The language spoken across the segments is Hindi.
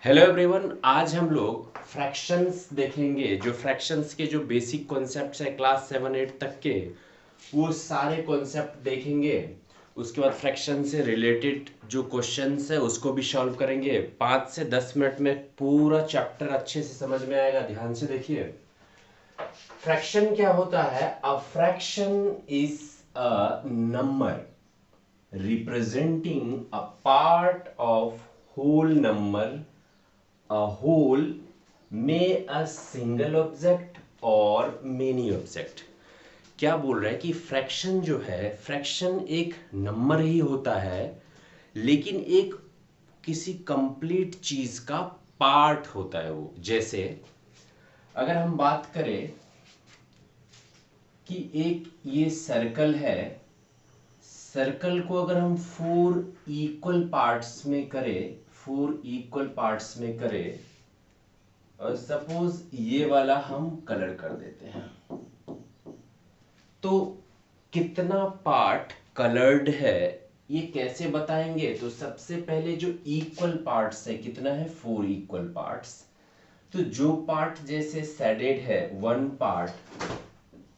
हेलो एवरीवन, आज हम लोग फ्रैक्शंस देखेंगे। जो फ्रैक्शंस के जो बेसिक कॉन्सेप्ट्स है क्लास 7-8 तक के, वो सारे कॉन्सेप्ट देखेंगे। उसके बाद फ्रैक्शन से रिलेटेड जो क्वेश्चंस है उसको भी सॉल्व करेंगे। 5 से 10 मिनट में पूरा चैप्टर अच्छे से समझ में आएगा। ध्यान से देखिए, फ्रैक्शन क्या होता है। A fraction is a number representing a part of whole number, a whole may a single object or many object। क्या बोल रहा है कि फ्रैक्शन जो है, फ्रैक्शन एक नंबर ही होता है, लेकिन एक किसी कंप्लीट चीज का पार्ट होता है वो। जैसे अगर हम बात करें कि एक ये सर्कल है, सर्कल को अगर हम 4 इक्वल पार्ट्स में करें, 4 इक्वल पार्ट्स में करें, और सपोज ये वाला हम कलर कर देते हैं, तो कितना पार्ट कलर्ड है ये कैसे बताएंगे। तो सबसे पहले जो इक्वल पार्ट्स है, कितना है 4 इक्वल पार्ट्स। तो जो पार्ट जैसे शेडेड है 1 पार्ट,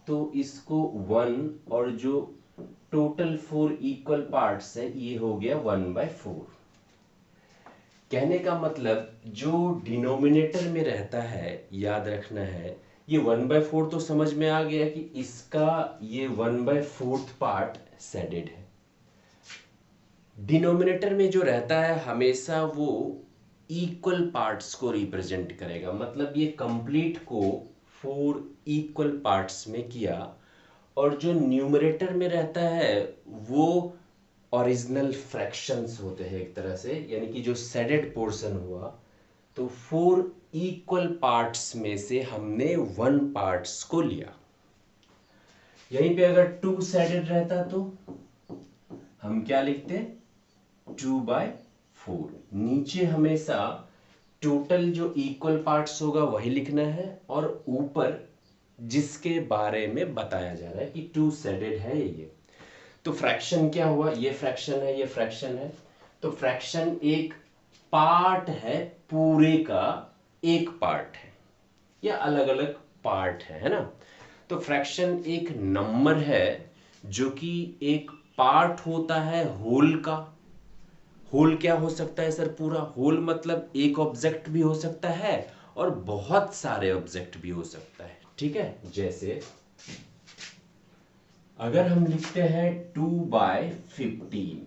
तो इसको 1, और जो टोटल 4 इक्वल पार्ट्स है ये हो गया 1/4। कहने का मतलब जो डिनोमिनेटर में रहता है, याद रखना है, ये 1/4 तो समझ में आ गया कि इसका ये 1/4 पार्ट शेडेड है। डिनोमिनेटर में जो रहता है हमेशा वो इक्वल पार्ट्स को रिप्रेजेंट करेगा। मतलब ये कंप्लीट को 4 इक्वल पार्ट्स में किया, और जो न्यूमरेटर में रहता है वो ओरिजिनल फ्रैक्शंस होते हैं एक तरह से, यानी कि जो शेडेड पोर्शन हुआ। तो 4 इक्वल पार्ट्स में से हमने 1 पार्ट्स को लिया। यहीं पे अगर 2 शेडेड रहता तो हम क्या लिखते, 2/4। नीचे हमेशा टोटल जो इक्वल पार्ट्स होगा वही लिखना है, और ऊपर जिसके बारे में बताया जा रहा है कि 2 शेडेड है ये। तो फ्रैक्शन क्या हुआ, ये फ्रैक्शन है, ये फ्रैक्शन है। तो फ्रैक्शन एक पार्ट है, पूरे का एक पार्ट है, या अलग अलग पार्ट है ना। तो फ्रैक्शन एक नंबर है जो कि एक पार्ट होता है होल का। होल क्या हो सकता है सर, पूरा होल मतलब एक ऑब्जेक्ट भी हो सकता है और बहुत सारे ऑब्जेक्ट भी हो सकता है। ठीक है, जैसे अगर हम लिखते हैं 2/15,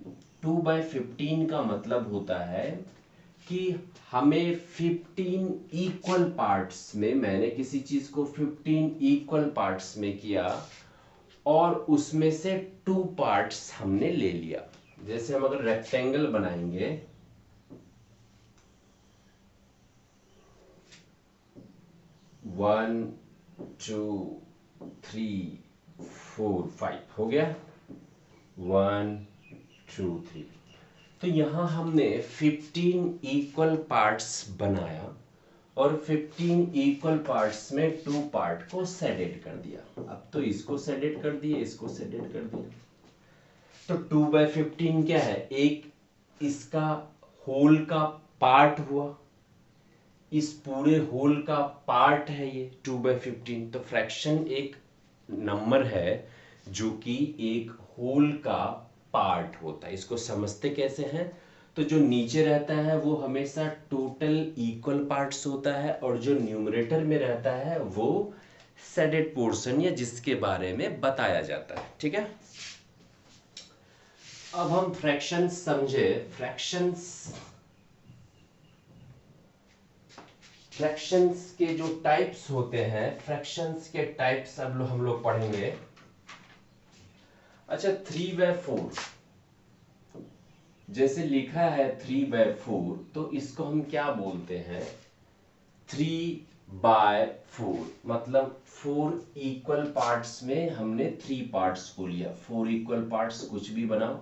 2/15 का मतलब होता है कि हमें 15 इक्वल पार्ट्स में, मैंने किसी चीज को 15 इक्वल पार्ट्स में किया और उसमें से 2 पार्ट्स हमने ले लिया। जैसे हम अगर रेक्टेंगल बनाएंगे, 1 2 3 4 5 हो गया, 1 2 3। तो यहां हमने 15 इक्वल पार्ट्स बनाया, और 15 इक्वल पार्ट्स में 2 पार्ट को शेडेड कर दिया। अब तो इसको शेडेड कर दिए, इसको शेडेड कर दिया। तो 2/15 क्या है, एक इसका होल का पार्ट हुआ, इस पूरे होल का पार्ट है ये 2/15। तो फ्रैक्शन एक नंबर है जो कि एक होल का पार्ट होता है। इसको समझते कैसे हैं, तो जो नीचे रहता है वो हमेशा टोटल इक्वल पार्ट्स होता है, और जो न्यूमरेटर में रहता है वो शेडेड पोर्शन, या जिसके बारे में बताया जाता है। ठीक है, अब हम फ्रैक्शंस समझे। फ्रैक्शंस के जो टाइप्स होते हैं, फ्रैक्शंस के टाइप्स अब हम लोग पढ़ेंगे। अच्छा, 3/4 जैसे लिखा है 3/4, तो इसको हम क्या बोलते हैं, 3/4 मतलब 4 इक्वल पार्ट्स में हमने 3 पार्ट्स को लिया। 4 इक्वल पार्ट्स कुछ भी बनाओ,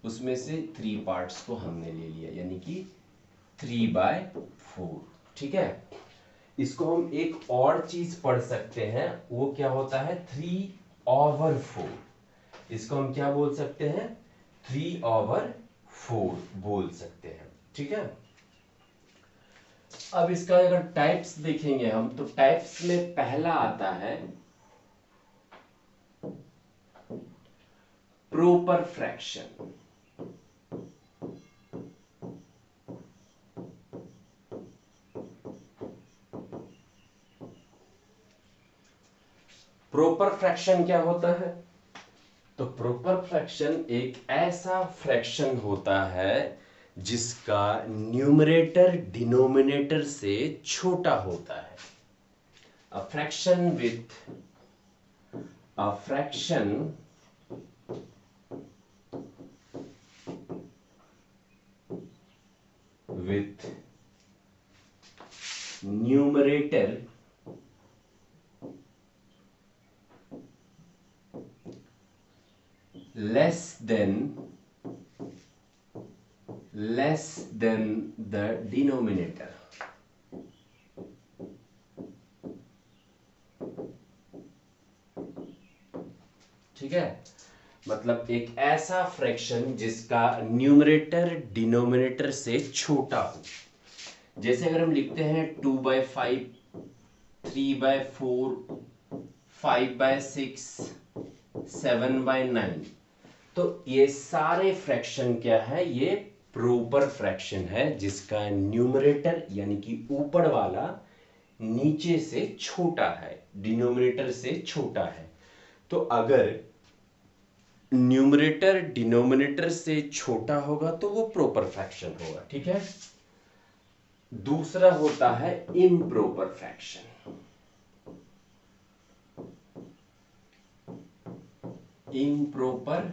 उसमें से 3 पार्ट्स को हमने ले लिया, यानी कि 3/4। ठीक है, इसको हम एक और चीज पढ़ सकते हैं, वो क्या होता है, 3/4। इसको हम क्या बोल सकते हैं, 3/4 बोल सकते हैं। ठीक है, अब इसका अगर टाइप्स देखेंगे हम, तो टाइप्स में पहला आता है प्रोपर फ्रैक्शन। प्रॉपर फ्रैक्शन क्या होता है? तो प्रॉपर फ्रैक्शन एक ऐसा फ्रैक्शन होता है जिसका न्यूमरेटर डिनोमिनेटर से छोटा होता है। A fraction with numerator less than the denominator। ठीक है, मतलब एक ऐसा फ्रैक्शन जिसका न्यूमरेटर डिनोमिनेटर से छोटा हो। जैसे अगर हम लिखते हैं 2/5, 3/4, 5/6, 7/9, तो ये सारे फ्रैक्शन क्या है? ये प्रॉपर फ्रैक्शन है जिसका न्यूमरेटर यानी कि ऊपर वाला नीचे से छोटा है, डिनोमिनेटर से छोटा है। तो अगर न्यूमरेटर डिनोमिनेटर से छोटा होगा तो वो प्रॉपर फ्रैक्शन होगा। ठीक है, दूसरा होता है इम्प्रॉपर फ्रैक्शन। इम्प्रॉपर,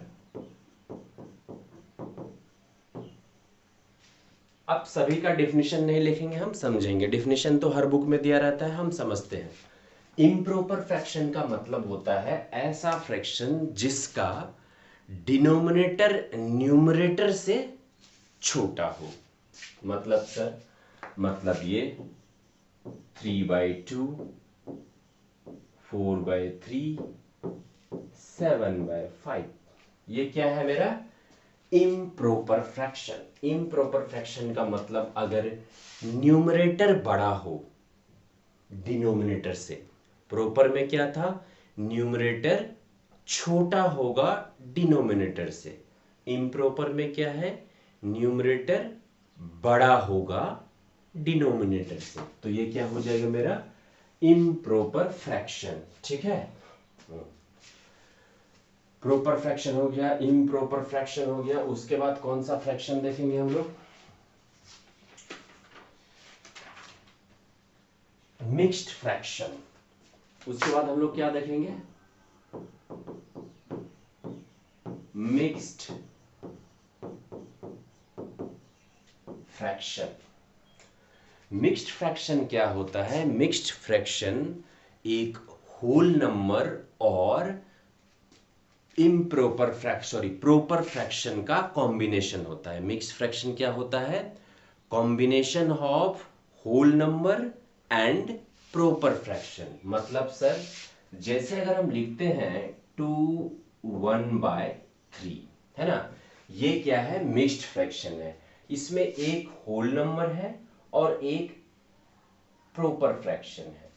अब सभी का डेफिनेशन नहीं लिखेंगे, हम समझेंगे। डेफिनेशन तो हर बुक में दिया रहता है, हम समझते हैं। इम्प्रॉपर फ्रैक्शन का मतलब होता है ऐसा फ्रैक्शन जिसका डिनोमिनेटर न्यूमरेटर से छोटा हो। मतलब सर, मतलब ये 3/2, 4/3, 7/5, ये क्या है मेरा? Improper fraction. इम्प्रॉपर फ्रैक्शन का मतलब अगर न्यूमरेटर बड़ा हो डिनोमिनेटर से। प्रॉपर में क्या था? न्यूमरेटर छोटा होगा डिनोमिनेटर से। इम्प्रॉपर में क्या है? न्यूमरेटर बड़ा होगा डिनोमिनेटर से। तो ये क्या हो जाएगा मेरा? Improper fraction. ठीक है, प्रॉपर फ्रैक्शन हो गया, इम्प्रॉपर फ्रैक्शन हो गया। उसके बाद कौन सा फ्रैक्शन देखेंगे हम लोग? Mixed fraction. उसके बाद हम लोग क्या देखेंगे? Mixed fraction. मिक्स्ड फ्रैक्शन क्या होता है? मिक्स्ड फ्रैक्शन एक होल नंबर और इम्प्रॉपर प्रॉपर फ्रैक्शन का कॉम्बिनेशन होता है। मिक्स्ड फ्रैक्शन क्या होता है? Combination of whole number and proper fraction. मतलब सर, जैसे अगर हम लिखते हैं 2 1/3, है ना, ये क्या है? मिक्स्ड फ्रैक्शन है। इसमें एक होल नंबर है और एक प्रॉपर फ्रैक्शन है।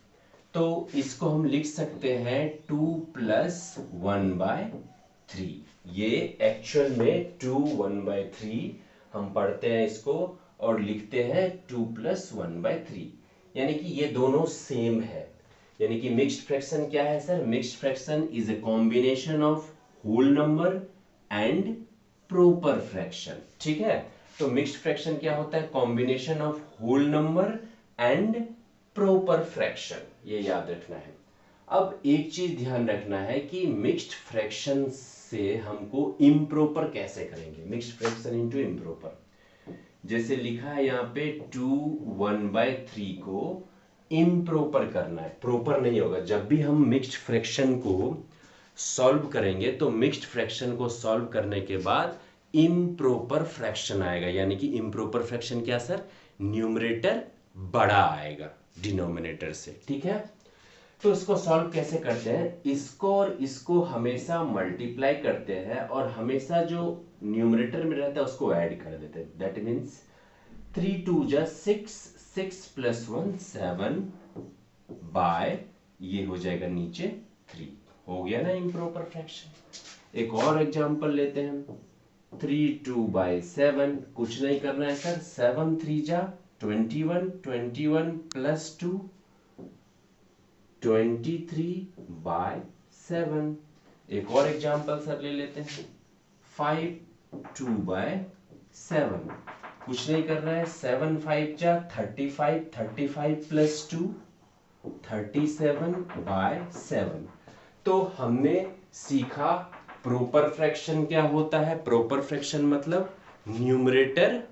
तो इसको हम लिख सकते हैं 2 + 1/3। ये एक्चुअल में 2 1/3 हम पढ़ते हैं इसको और लिखते हैं 2 + 1/3, यानी कि ये दोनों सेम है। यानी कि मिक्स्ड फ्रैक्शन क्या है sir? Mixed fraction is a combination of whole number and proper fraction. ठीक है, तो मिक्स्ड फ्रैक्शन क्या होता है? Combination of whole number and proper fraction, ये याद रखना है। अब एक चीज ध्यान रखना है कि मिक्स्ड फ्रैक्शन से हमको इम्प्रॉपर कैसे करेंगे? Mixed fraction into improper. जैसे लिखा है यहाँ पे 2 1/3 को इम्प्रॉपर करना है, प्रॉपर नहीं होगा। जब भी हम मिक्स्ड फ्रैक्शन को सॉल्व करेंगे तो मिक्स्ड फ्रैक्शन को सॉल्व करने के बाद इम्प्रॉपर फ्रैक्शन आएगा। यानी कि इम्प्रॉपर फ्रैक्शन क्या सर? न्यूमरेटर बड़ा आएगा डिनोमिनेटर से। ठीक है, तो इसको सॉल्व कैसे करते हैं? इसको और इसको हमेशा मल्टीप्लाई करते हैं और हमेशा जो न्यूमरेटर में रहता है उसको ऐड कर देते हैं। दैट मीन्स 3 2 जा 6, 6 + 1 7 बाय ये हो जाएगा नीचे 3। हो गया ना इम्प्रॉपर फ्रैक्शन। एक और एग्जांपल लेते हैं, 3 2/7, कुछ नहीं करना है सर, 7 3 जा 21, 21 + 2 23/7। एक और एग्जांपल सर ले लेते हैं, 5 2/7, कुछ नहीं करना है, 7 5 जा 35, 35 + 2 37/7। तो हमने सीखा प्रॉपर फ्रैक्शन क्या होता है। प्रॉपर फ्रैक्शन मतलब न्यूमरेटर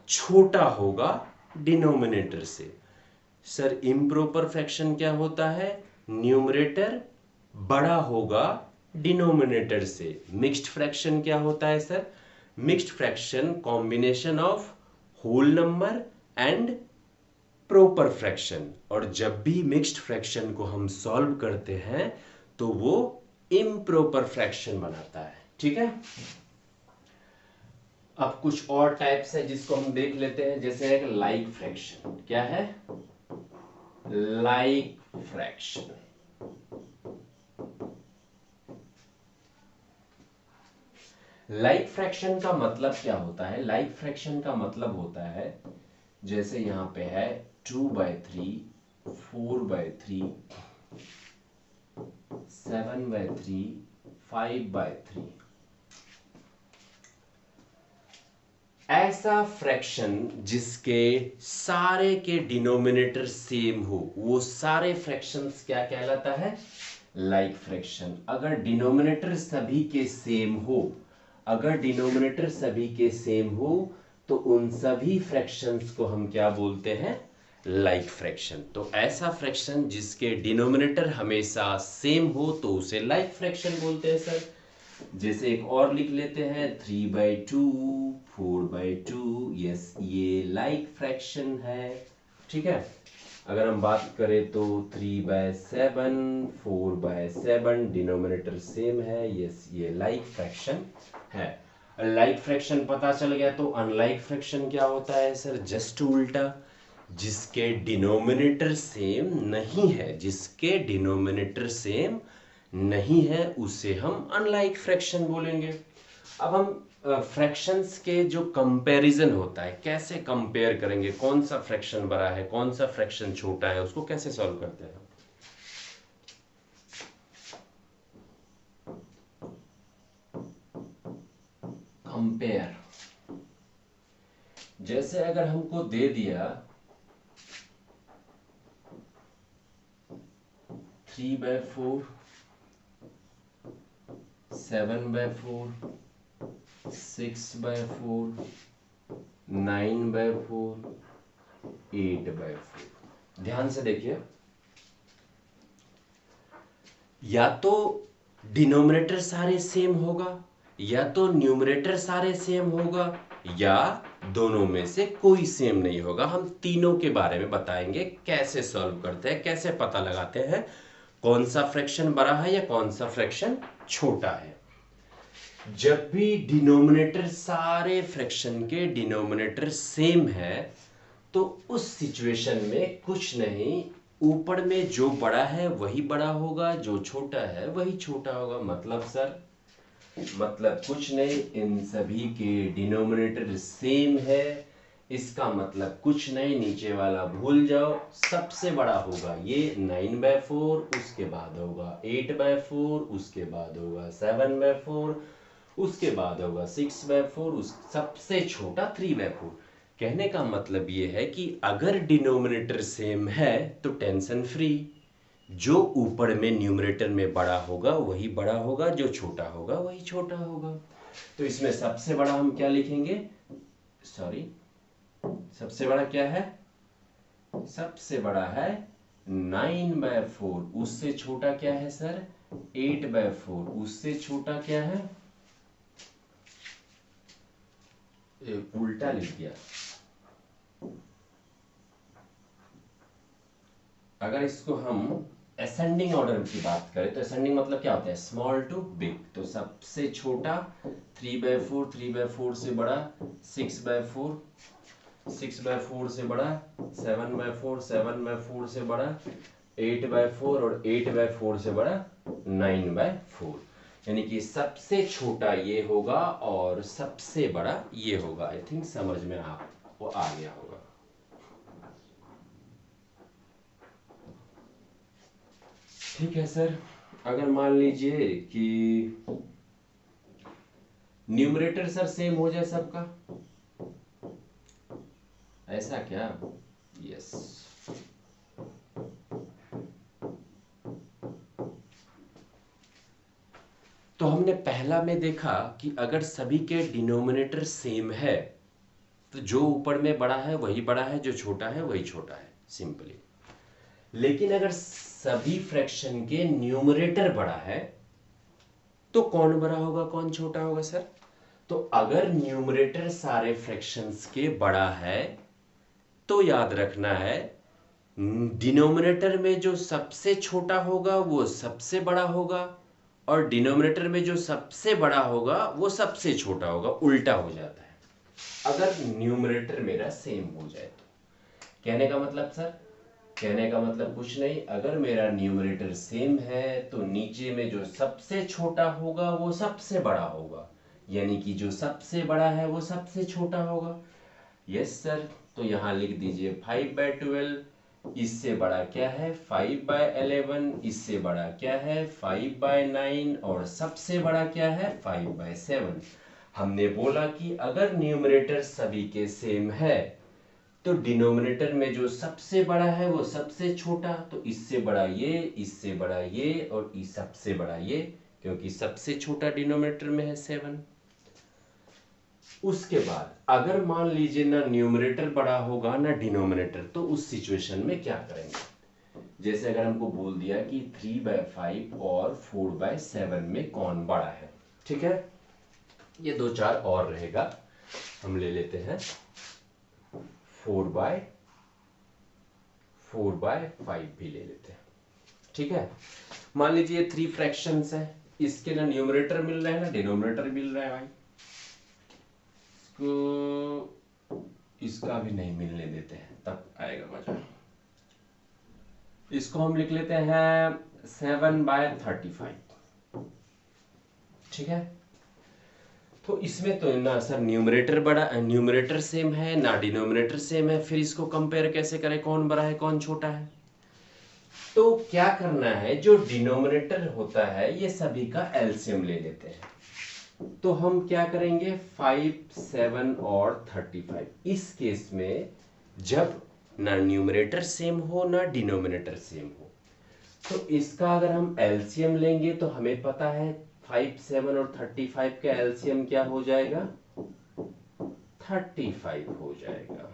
छोटा होगा डिनोमिनेटर से। सर इम्प्रॉपर फ्रैक्शन क्या होता है, न्यूमरेटर बड़ा होगा डिनोमिनेटर से। मिक्स्ड फ्रैक्शन क्या होता है sir, mixed fraction combination of whole number and proper fraction. और जब भी मिक्स्ड फ्रैक्शन को हम सॉल्व करते हैं तो वो इम्प्रॉपर फ्रैक्शन बनाता है। ठीक है, अब कुछ और टाइप्स है जिसको हम देख लेते हैं, जैसे एक लाइक फ्रैक्शन। क्या है, लाइक फ्रैक्शन। लाइक फ्रैक्शन का मतलब क्या होता है, लाइक फ्रैक्शन का मतलब होता है जैसे यहां पे है 2/3, 4/3, 7/3, 5/3। ऐसा फ्रैक्शन जिसके सारे के डिनोमिनेटर सेम हो, वो सारे फ्रैक्शंस क्या कहलाता है, लाइक फ्रैक्शन। अगर डिनोमिनेटर सभी के सेम हो, अगर डिनोमिनेटर सभी के सेम हो तो उन सभी फ्रैक्शंस को हम क्या बोलते हैं, लाइक फ्रैक्शन। तो ऐसा फ्रैक्शन जिसके डिनोमिनेटर हमेशा सेम हो तो उसे लाइक फ्रैक्शन बोलते हैं सर। जैसे एक और लिख लेते हैं, 3/2, 4/2, यस ये लाइक फ्रैक्शन है। ठीक है, अगर हम बात करें तो 3/7, 4/7 डिनोमिनेटर सेम है, यस ये लाइक फ्रैक्शन है। लाइक फ्रैक्शन पता चल गया तो अनलाइक फ्रैक्शन क्या होता है सर, जस्ट उल्टा। जिसके डिनोमिनेटर सेम नहीं है, जिसके डिनोमिनेटर सेम नहीं है उसे हम अनलाइक फ्रैक्शन बोलेंगे। अब हम फ्रैक्शंस के जो कंपैरिजन होता है, कैसे कंपेयर करेंगे, कौन सा फ्रैक्शन बड़ा है कौन सा फ्रैक्शन छोटा है, उसको कैसे सॉल्व करते हैं। कंपेयर, जैसे अगर हमको दे दिया 3/4, 7/4, 6/4, 9/4, 8/4। ध्यान से देखिए, या तो डिनोमिनेटर सारे सेम होगा, या तो न्यूमरेटर सारे सेम होगा, या दोनों में से कोई सेम नहीं होगा। हम तीनों के बारे में बताएंगे, कैसे सॉल्व करते हैं, कैसे पता लगाते हैं कौन सा फ्रैक्शन बड़ा है या कौन सा फ्रैक्शन छोटा है। जब भी डिनोमिनेटर सारे फ्रैक्शन के डिनोमिनेटर सेम है तो उस सिचुएशन में कुछ नहीं, ऊपर में जो बड़ा है वही बड़ा होगा, जो छोटा है वही छोटा होगा। मतलब सर, मतलब कुछ नहीं, इन सभी के डिनोमिनेटर सेम है, इसका मतलब कुछ नहीं, नीचे वाला भूल जाओ, सबसे बड़ा होगा ये 9/4, उसके बाद होगा 8/4, उसके बाद होगा 7/4, उसके बाद होगा 6/4, उस सबसे छोटा 3/4। कहने का मतलब ये है कि अगर डिनोमिनेटर सेम है तो टेंशन फ्री, जो ऊपर में न्यूमरेटर में बड़ा होगा वही बड़ा होगा, जो छोटा होगा वही छोटा होगा। तो इसमें सबसे बड़ा हम क्या लिखेंगे, सॉरी सबसे बड़ा क्या है, सबसे बड़ा है 9/4, उससे छोटा क्या है सर 8/4, उससे छोटा क्या है, उल्टा लिख दिया। अगर इसको हम असेंडिंग ऑर्डर की बात करें तो असेंडिंग मतलब क्या होता है, स्मॉल टू बिग। तो सबसे छोटा 3/4, 3/4 से बड़ा 6/4, 6/4 से बड़ा, 7/4, 7/4 से बड़ा, 8/4 और 8/4 से बड़ा 9/4। यानी कि सबसे छोटा ये होगा और सबसे बड़ा ये होगा। आई थिंक समझ में आपको आ गया होगा। ठीक है सर, अगर मान लीजिए कि न्यूमरेटर सर सेम हो जाए सबका, ऐसा क्या? यस। तो हमने पहला में देखा कि अगर सभी के डिनोमिनेटर सेम है तो जो ऊपर में बड़ा है वही बड़ा है, जो छोटा है वही छोटा है, सिंपली। लेकिन अगर सभी फ्रैक्शन के न्यूमरेटर बड़ा है तो कौन बड़ा होगा कौन छोटा होगा सर? तो अगर न्यूमरेटर सारे फ्रैक्शंस के बड़ा है तो याद रखना है डिनोमिनेटर में जो सबसे छोटा होगा वो सबसे बड़ा होगा और डिनोमिनेटर में जो सबसे बड़ा होगा वो सबसे छोटा होगा, उल्टा हो जाता है अगर न्यूमरेटर मेरा सेम हो जाए तो। कहने का मतलब सर, कहने का मतलब कुछ नहीं, अगर मेरा न्यूमरेटर सेम है तो नीचे में जो सबसे छोटा होगा वो सबसे बड़ा होगा, यानी कि जो सबसे बड़ा है वो सबसे छोटा होगा। यस सर, तो यहां लिख दीजिए 5/12, इससे बड़ा क्या है 5/11, इससे बड़ा क्या है 5/9 और सबसे बड़ा क्या है 5/7। हमने बोला कि अगर न्यूमरेटर सभी के सेम है तो डिनोमिनेटर में जो सबसे बड़ा है वो सबसे छोटा, तो इससे बड़ा ये, इससे बड़ा ये और इस सबसे बड़ा ये, क्योंकि सबसे छोटा डिनोमिनेटर में है 7। उसके बाद अगर मान लीजिए ना न्यूमरेटर बड़ा होगा ना डिनोमिनेटर, तो उस सिचुएशन में क्या करेंगे? जैसे अगर हमको बोल दिया कि 3/5 और 4/7 में कौन बड़ा है, ठीक है, ये 2-4 और रहेगा, हम ले लेते हैं 4/5 भी ले लेते हैं। ठीक है, मान लीजिए 3 फ्रैक्शंस है, इसके ना न्यूमरेटर मिल रहा है ना डिनोमिनेटर मिल रहा है भाई, इसको इसका भी नहीं मिलने देते हैं, तब आएगा मजा। इसको हम लिख लेते हैं 7/35। ठीक है, तो इसमें तो ना सर न्यूमरेटर बड़ा, न्यूमरेटर सेम है ना डिनोमिनेटर सेम है, फिर इसको कंपेयर कैसे करें कौन बड़ा है कौन छोटा है? तो क्या करना है, जो डिनोमिनेटर होता है ये सभी का एलसीएम ले लेते हैं। तो हम क्या करेंगे 5, 7 और 35, इस केस में जब ना न्यूमरेटर सेम हो ना डिनोमिनेटर सेम हो, तो इसका अगर हम एलसीएम लेंगे तो हमें पता है 5, 7 और 35 का एलसीएम क्या हो जाएगा 35 हो जाएगा।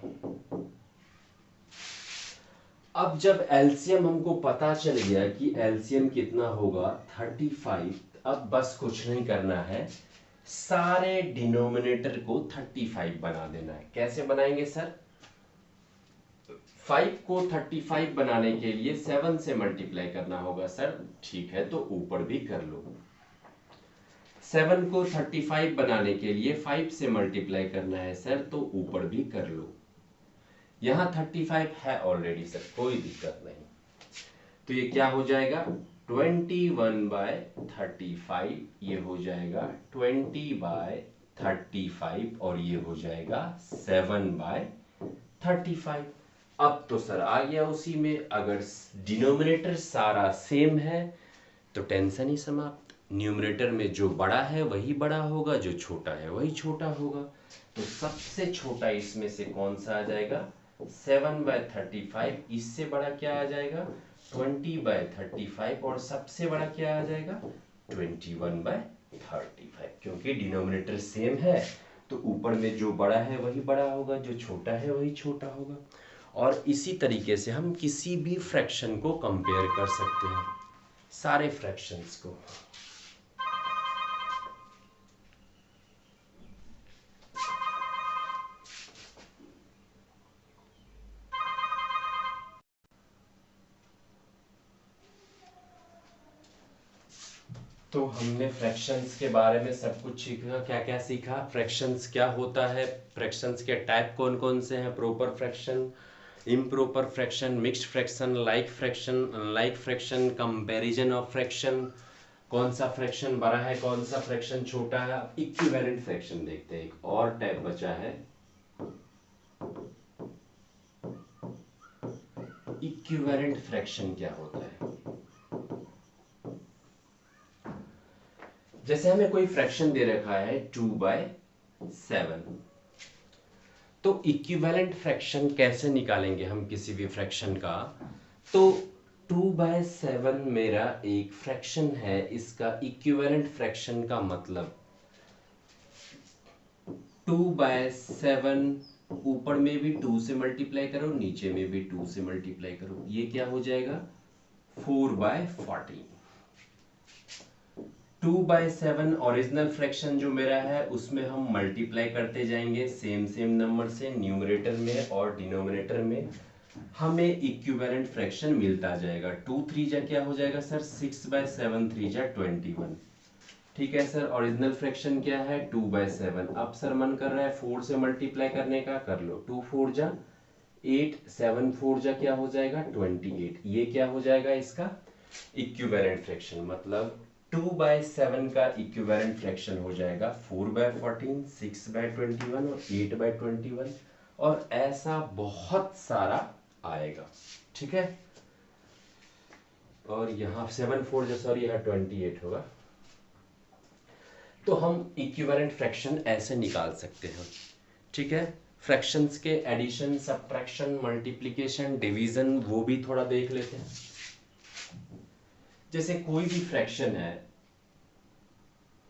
अब जब एलसीएम हमको पता चल गया कि एलसीएम कितना होगा 35, अब बस कुछ नहीं करना है, सारे डिनोमिनेटर को 35 बना देना है। कैसे बनाएंगे सर? 5 को 35 बनाने के लिए 7 से मल्टीप्लाई करना होगा सर। ठीक है, तो ऊपर भी कर लो। 7 को 35 बनाने के लिए 5 से मल्टीप्लाई करना है सर, तो ऊपर भी कर लो। यहां 35 है ऑलरेडी सर, कोई दिक्कत नहीं। तो ये क्या हो जाएगा 21/35, ये हो जाएगा 20/35 और ये हो जाएगा 7/35। अब तो सर आ गया उसी में, अगर डिनोमिनेटर सारा सेम है तो टेंशन ही समाप्त, न्यूमरेटर में जो बड़ा है वही बड़ा होगा, जो छोटा है वही छोटा होगा। तो सबसे छोटा इसमें से कौन सा आ जाएगा 7/35, इससे बड़ा क्या आ जाएगा 20/35 और सबसे बड़ा क्या आ जाएगा 21/35, क्योंकि डिनोमिनेटर सेम है तो ऊपर में जो बड़ा है वही बड़ा होगा, जो छोटा है वही छोटा होगा। और इसी तरीके से हम किसी भी फ्रैक्शन को कंपेयर कर सकते हैं, सारे फ्रैक्शंस को। तो हमने फ्रैक्शंस के बारे में सब कुछ सीखा। क्या क्या सीखा? फ्रैक्शंस क्या होता है, फ्रैक्शंस के टाइप कौन कौन से हैं, proper fraction, improper fraction, mixed fraction, like fraction, comparison of fraction, कौन सा फ्रैक्शन बड़ा है, कौन सा फ्रैक्शन छोटा है। इक्विवेलेंट फ्रैक्शन देखते हैं, एक और टाइप बचा है। इक्विवेलेंट फ्रैक्शन क्या होता है? जैसे हमें कोई फ्रैक्शन दे रखा है 2/7, तो इक्विवेलेंट फ्रैक्शन कैसे निकालेंगे हम किसी भी फ्रैक्शन का? तो 2/7 मेरा एक फ्रैक्शन है, इसका इक्विवेलेंट फ्रैक्शन का मतलब 2/7 ऊपर में भी 2 से मल्टीप्लाई करो, नीचे में भी 2 से मल्टीप्लाई करो, ये क्या हो जाएगा? 4/14। 2/7 ओरिजिनल फ्रैक्शन जो मेरा है उसमें हम मल्टीप्लाई करते जाएंगे सेम नंबर से, न्यूमरेटर में और डिनोमिनेटर में हमें इक्विवेलेंट फ्रैक्शन मिलता जाएगा। 2 3 जा क्या हो जाएगा सर? 6/7 3 जा 21। ठीक है सर, ओरिजिनल फ्रैक्शन क्या है? 2/7। अब सर मन कर रहा है 4 से मल्टीप्लाई करने का, कर लो। 2 4 जा 8, 7 4 जा क्या हो जाएगा? 28। ये क्या हो जाएगा इसका इक्विवेलेंट फ्रैक्शन? मतलब 2/7 का इक्विवेलेंट फ्रैक्शन हो जाएगा 4/14, 6/21 और 8/21, और ऐसा बहुत सारा आएगा। ठीक है, और यहाँ 7 4 जो सॉरी यहाँ 28 होगा। तो हम इक्विवेलेंट फ्रैक्शन ऐसे निकाल सकते हैं। ठीक है, फ्रैक्शंस के एडिशन, सब्ट्रैक्शन, मल्टीप्लिकेशन, डिवीजन वो भी थोड़ा देख लेते हैं। जैसे कोई भी फ्रैक्शन है,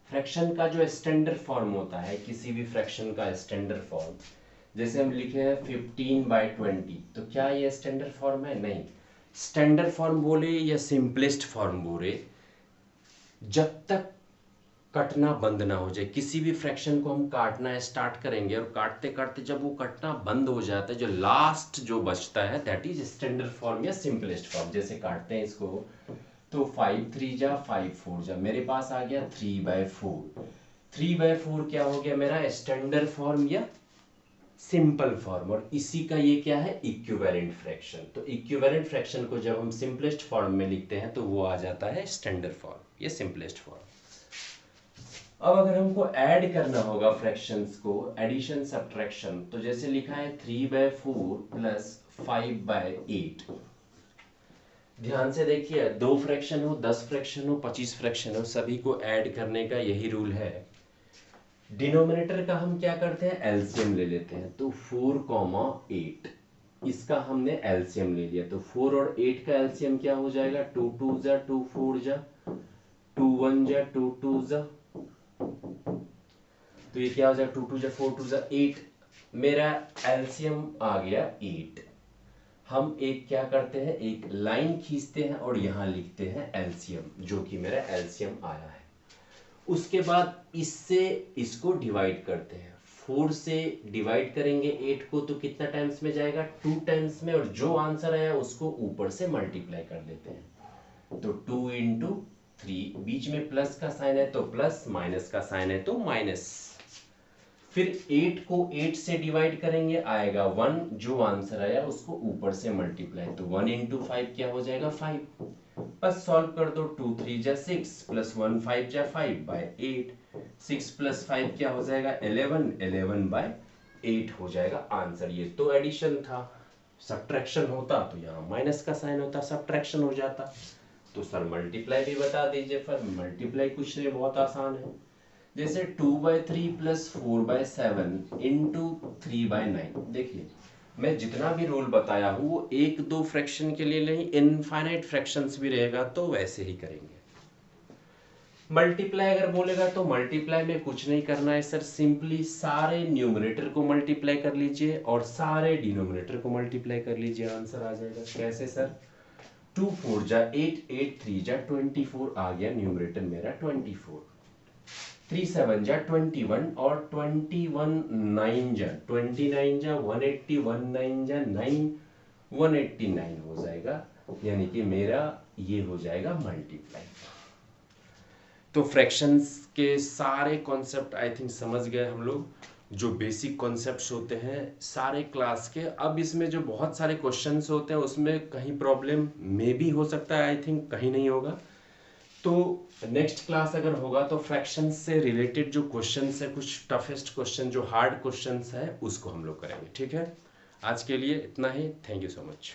फ्रैक्शन का जो स्टैंडर्ड फॉर्म होता है, किसी भी फ्रैक्शन का स्टैंडर्ड फॉर्म, जैसे हम लिखे हैं 15/20, तो क्या ये स्टैंडर्ड फॉर्म है? नहीं। स्टैंडर्ड फॉर्म बोले या सिंपलेस्ट फॉर्म बोले, जब तक कटना बंद ना हो जाए, किसी भी फ्रैक्शन को हम काटना स्टार्ट करेंगे और काटते काटते जब वो कटना बंद हो जाता है, जो लास्ट जो बचता है दैट इज स्टैंडर्ड फॉर्म या सिंपलेस्ट फॉर्म। जैसे काटते हैं इसको तो 5 3 जा 5 4 जा, मेरे पास आ गया 3/4। 3/4 क्या हो गया मेरा? स्टैंडर्ड फॉर्म या सिंपल फॉर्म, और इसी का ये क्या है? Equivalent fraction. तो इक्विवेलेंट फ्रैक्शन को जब हम सिंपलेस्ट फॉर्म में लिखते हैं तो वो आ जाता है स्टैंडर्ड फॉर्म या सिंपलेस्ट फॉर्म। अब अगर हमको ऐड करना होगा फ्रैक्शंस को, एडिशन सब्ट्रैक्शन, तो जैसे लिखा है 3/4 प्लस 5/8। ध्यान से देखिए, 2 फ्रैक्शन हो, 10 फ्रैक्शन हो, 25 फ्रैक्शन हो, सभी को ऐड करने का यही रूल है। डिनोमिनेटर का हम क्या करते हैं? एलसीएम ले लेते हैं। तो 4, 8 इसका हमने एलसीएम ले लिया, तो 4 और 8 का एलसीएम क्या हो जाएगा? 2 2 जा 2 4 जा 2 1 जा 2 2 जा, तो ये क्या हो जाएगा? 2 2 जा 4 2 जा 8। मेरा एलसीएम आ गया 8। हम एक क्या करते हैं, एक लाइन खींचते हैं और यहां लिखते हैं एलसीएम, जो कि मेरा एलसीएम आया है। उसके बाद इससे इसको डिवाइड करते हैं। 4 से डिवाइड करेंगे 8 को तो कितना टाइम्स में जाएगा? 2 टाइम्स में, और जो आंसर आया उसको ऊपर से मल्टीप्लाई कर देते हैं। तो 2 × 3, बीच में प्लस का साइन है तो प्लस, माइनस का साइन है तो माइनस। फिर 8 को 8 से डिवाइड करेंगे, आएगा 1, जो आंसर आया उसको ऊपर से मल्टीप्लाई, तो 1 × 5 क्या हो जाएगा? 5। बस सॉल्व कर दो। 2 3 जा 6 प्लस 1 5 जा 5/8, 6 + 5 क्या हो जाएगा? 11, 11/8 हो जाएगा आंसर। ये तो एडिशन था। सब्ट्रैक्शन होता तो यहाँ माइनस का साइन होता, सब्ट्रैक्शन हो जाता। तो सर मल्टीप्लाई भी बता दीजिए। फिर मल्टीप्लाई कुछ नहीं, बहुत आसान है। जैसे 2/3 प्लस 4/7 इंटू 3/9। देखिए, मैं जितना भी रूल बताया हूँ वो 1 2 फ्रैक्शन के लिए नहीं, इनफाइनाइट फ्रैक्शंस भी रहेगा तो वैसे ही करेंगे। मल्टीप्लाई अगर बोलेगा तो मल्टीप्लाई में कुछ नहीं करना है सर, सिंपली सारे न्यूमरेटर को मल्टीप्लाई कर लीजिए और सारे डिनोमिनेटर को मल्टीप्लाई कर लीजिए, आंसर आ जाएगा। कैसे सर? 2 4 जा 8, 8 3 जा 24 आ गया, न्यूमरेटर मेरा 24। 3 7 जा 21 और 21 9 जा 29 जा 180, 19 जा 9, 189 हो जाएगा, यानी कि मेरा ये हो जाएगा मल्टीप्लाई। तो फ्रैक्शंस के सारे कॉन्सेप्ट आई थिंक समझ गए हम लोग, जो बेसिक कॉन्सेप्ट्स होते हैं सारे क्लास के। अब इसमें जो बहुत सारे क्वेश्चंस होते हैं उसमें कहीं प्रॉब्लम मे भी हो सकता है, आई थिंक कहीं नहीं होगा। तो नेक्स्ट क्लास अगर होगा तो फ्रैक्शंस से रिलेटेड जो क्वेश्चंस है, कुछ टफेस्ट क्वेश्चन जो हार्ड क्वेश्चंस है उसको हम लोग करेंगे, ठीक है। आज के लिए इतना ही, थैंक यू सो मच।